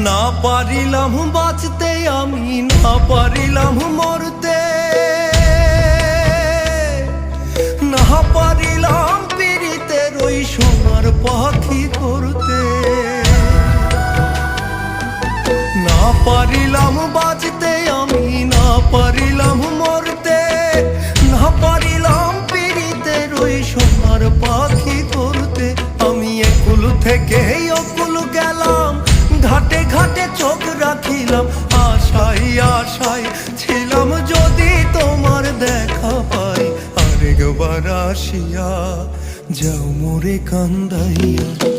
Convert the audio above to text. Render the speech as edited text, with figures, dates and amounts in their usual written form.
না পারিলাম বাঁচতে আমি, না পারিলাম মরতে, না পারিলাম পীড়িতের ওই সোনার পাখি করতে। না পারিলাম বাঁচতে আমি, না পারিলাম মরতে, না পারিলাম পীড়িতের ওই সোনার পাখি করতে। আমি একুল থেকে অকুল গেলাম, ঘাটে ঘাটে চোখ রাখিলাম, আশায় আশায় ছিলাম যদি তোমার দেখা পাই। আরেকবার আসিয়া যাও মোরে কান্দাইয়া।